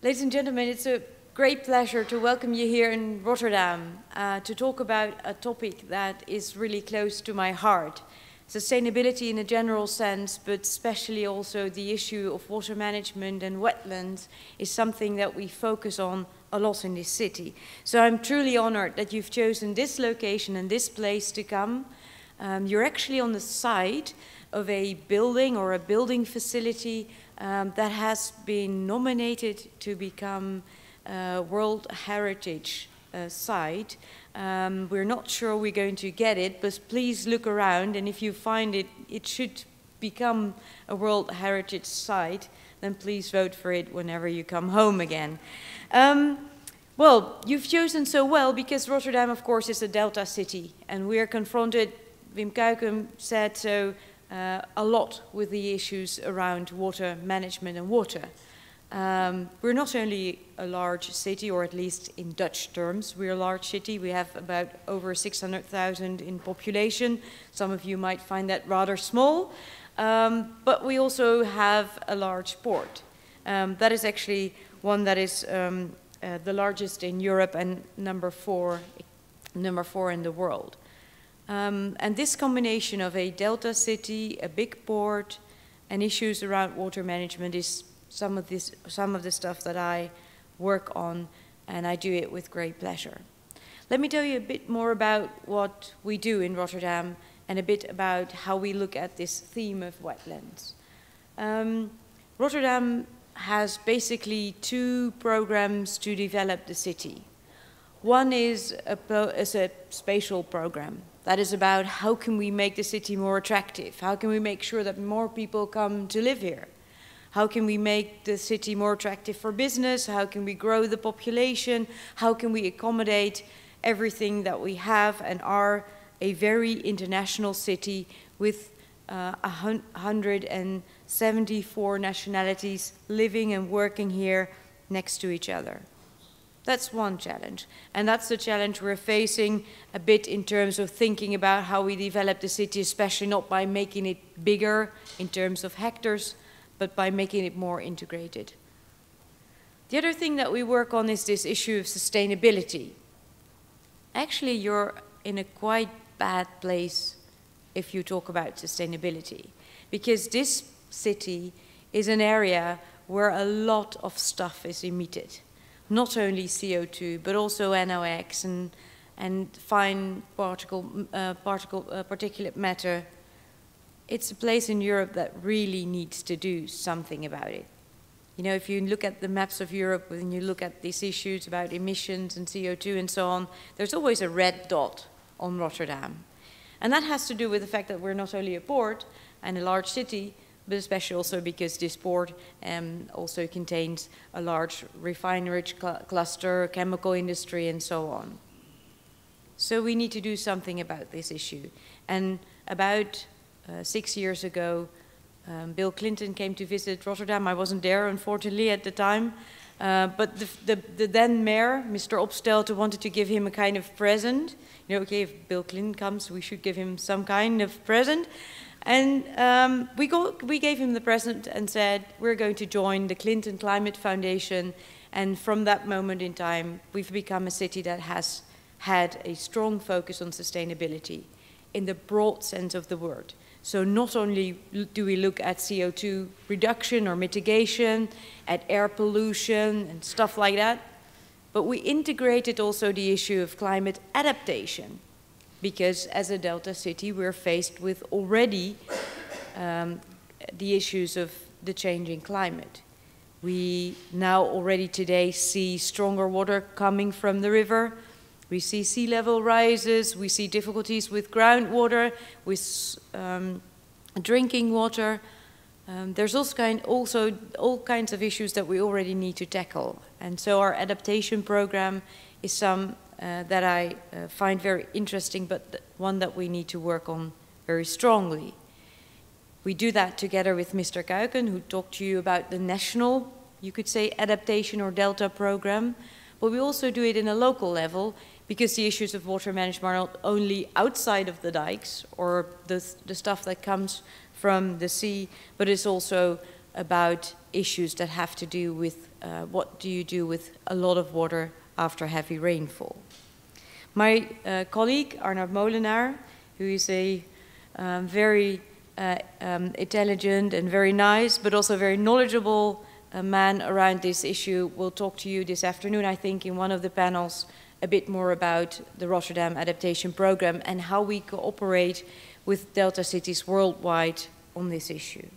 Ladies and gentlemen, it's a great pleasure to welcome you here in Rotterdam to talk about a topic that is really close to my heart. Sustainability in a general sense, but especially also the issue of water management and wetlands is something that we focus on a lot in this city. So I'm truly honored that you've chosen this location and this place to come. You're actually on the site of a building or a building facility that has been nominated to become a World Heritage Site. We're not sure we're going to get it, but please look around, and if you find it, it should become a World Heritage Site, then please vote for it whenever you come home again. Well, you've chosen so well because Rotterdam, of course, is a delta city, and we are confronted, Wim Kuiken said so, a lot with the issues around water management and water. We're not only a large city, or at least in Dutch terms, we're a large city. We have about over 600,000 in population. Some of you might find that rather small, but we also have a large port. That is actually one that is the largest in Europe and number four in the world. And this combination of a delta city, a big port, and issues around water management is some of the stuff that I work on, and I do it with great pleasure. Let me tell you a bit more about what we do in Rotterdam and a bit about how we look at this theme of wetlands. Rotterdam has basically two programs to develop the city. One is a spatial program. That is about how can we make the city more attractive? How can we make sure that more people come to live here? How can we make the city more attractive for business? How can we grow the population? How can we accommodate everything that we have and are a very international city with 174 nationalities living and working here next to each other? That's one challenge, and that's the challenge we're facing a bit in terms of thinking about how we develop the city, especially not by making it bigger in terms of hectares, but by making it more integrated. The other thing that we work on is this issue of sustainability. Actually, you're in a quite bad place if you talk about sustainability, because this city is an area where a lot of stuff is emitted. Not only CO2, but also NOx and fine particulate matter. It's a place in Europe that really needs to do something about it. You know, if you look at the maps of Europe and you look at these issues about emissions and CO2 and so on, there's always a red dot on Rotterdam. And that has to do with the fact that we're not only a port and a large city, but especially also because this port also contains a large refinery cluster, chemical industry, and so on. So we need to do something about this issue. And about 6 years ago, Bill Clinton came to visit Rotterdam. I wasn't there, unfortunately, at the time. But the then mayor, Mr. Opstelten, wanted to give him a kind of present. You know, okay, if Bill Clinton comes, we should give him some kind of present. And we gave him the present and said, we're going to join the Clinton Climate Foundation. And from that moment in time, we've become a city that has had a strong focus on sustainability in the broad sense of the word. So not only do we look at CO2 reduction or mitigation, at air pollution and stuff like that, but we integrated also the issue of climate adaptation. Because as a delta city, we're faced with already the issues of the changing climate. We now already today see stronger water coming from the river. We see sea level rises. We see difficulties with groundwater, with drinking water. There's also all kinds of issues that we already need to tackle. And so our adaptation program is some that I find very interesting, but one that we need to work on very strongly. We do that together with Mr. Kuiken, who talked to you about the national, you could say, adaptation or delta program, but we also do it in a local level because the issues of water management are not only outside of the dikes or the stuff that comes from the sea, but it's also about issues that have to do with what do you do with a lot of water after heavy rainfall. My colleague, Arnoud Molenaar, who is a very intelligent and very nice, but also very knowledgeable man around this issue, will talk to you this afternoon, I think, in one of the panels, a bit more about the Rotterdam Adaptation Program and how we cooperate with Delta cities worldwide on this issue.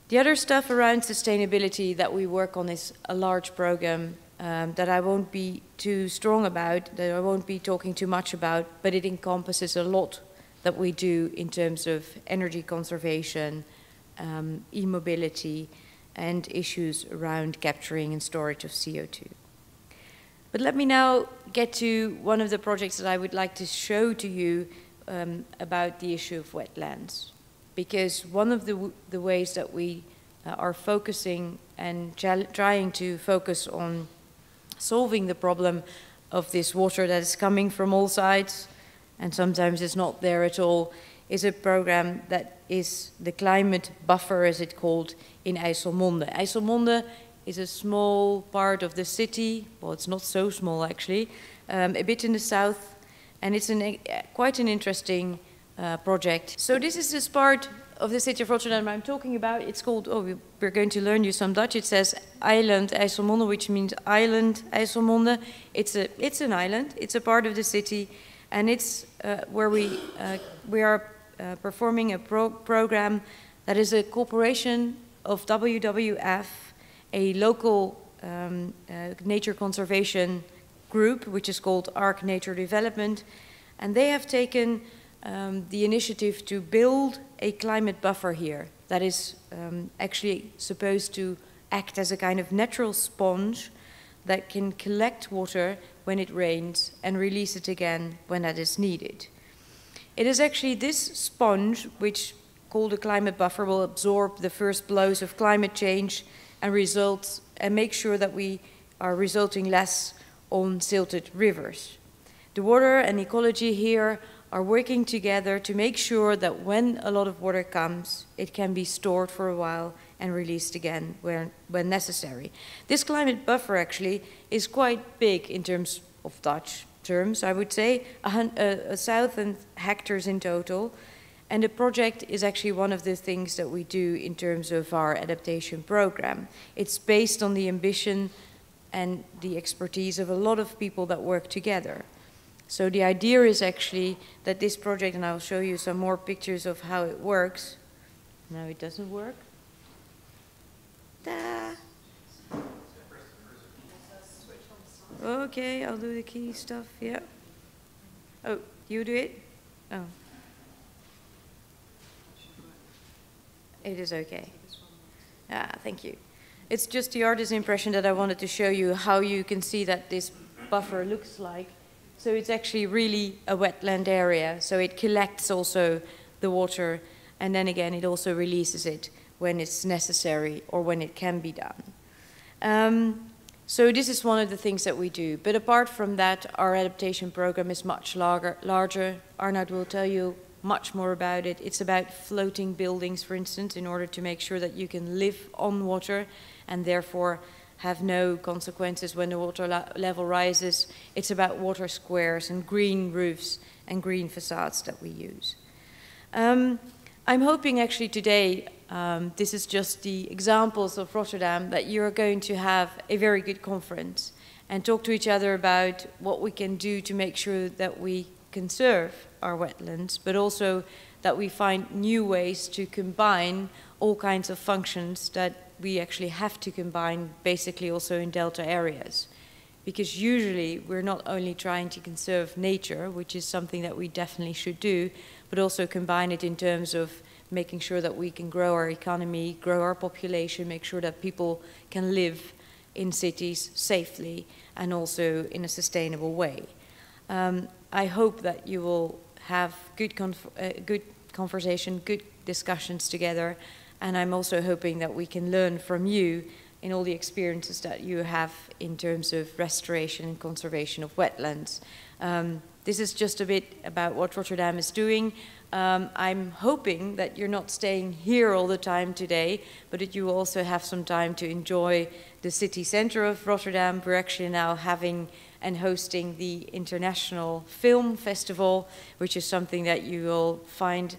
The other stuff around sustainability that we work on is a large program that I won't be too strong about, that I won't be talking too much about, but it encompasses a lot that we do in terms of energy conservation, e-mobility, and issues around capturing and storage of CO2. But let me now get to one of the projects that I would like to show to you about the issue of wetlands. Because one of the ways that we are focusing and trying to focus on solving the problem of this water that is coming from all sides, and sometimes it's not there at all, is a program that is the climate buffer, as it's called, in IJsselmonde. IJsselmonde is a small part of the city, well, it's not so small actually, a bit in the south, and it's quite an interesting project. So this is this part of the city of Rotterdam I'm talking about. It's called, oh, we're going to learn you some Dutch. It says Eiland IJsselmonde, which means island IJsselmonde. It's an island, it's a part of the city, and it's where we are performing a program that is a cooperation of WWF, a local nature conservation group, which is called Arc Nature Development, and they have taken the initiative to build a climate buffer here that is actually supposed to act as a kind of natural sponge that can collect water when it rains and release it again when that is needed. It is actually this sponge, which called a climate buffer, will absorb the first blows of climate change and make sure that we are resulting less on silted rivers. The water and ecology here are working together to make sure that when a lot of water comes, it can be stored for a while and released again when necessary. This climate buffer actually is quite big in terms of Dutch terms, I would say, 1,000 hectares in total. And the project is actually one of the things that we do in terms of our adaptation program. It's based on the ambition and the expertise of a lot of people that work together. So the idea is actually that this project, and I'll show you some more pictures of how it works. No, it doesn't work. Ta. Okay, I'll do the key stuff, yeah. Oh, you do it? Oh. It is okay. Ah, thank you. It's just the artist's impression that I wanted to show you how you can see that this buffer looks like. So it's actually really a wetland area. So it collects also the water, and then again it also releases it when it's necessary or when it can be done. So this is one of the things that we do. But apart from that, our adaptation program is much larger. Arnoud will tell you much more about it. It's about floating buildings, for instance, in order to make sure that you can live on water and therefore have no consequences when the water level rises. It's about water squares and green roofs and green facades that we use. I'm hoping actually today, this is just the examples of Rotterdam, that you're going to have a very good conference and talk to each other about what we can do to make sure that we conserve our wetlands, but also that we find new ways to combine all kinds of functions that we actually have to combine basically also in delta areas. Because usually we're not only trying to conserve nature, which is something that we definitely should do, but also combine it in terms of making sure that we can grow our economy, grow our population, make sure that people can live in cities safely and also in a sustainable way. I hope that you will have good conversation, good discussions together, and I'm also hoping that we can learn from you in all the experiences that you have in terms of restoration and conservation of wetlands. This is just a bit about what Rotterdam is doing. I'm hoping that you're not staying here all the time today, but that you also have some time to enjoy the city center of Rotterdam. We're actually now having and hosting the International Film Festival, which is something that you will find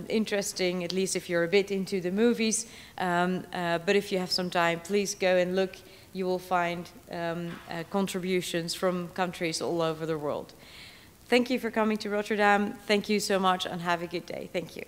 interesting, at least if you're a bit into the movies. But if you have some time, please go and look. You will find contributions from countries all over the world. Thank you for coming to Rotterdam. Thank you so much and have a good day. Thank you.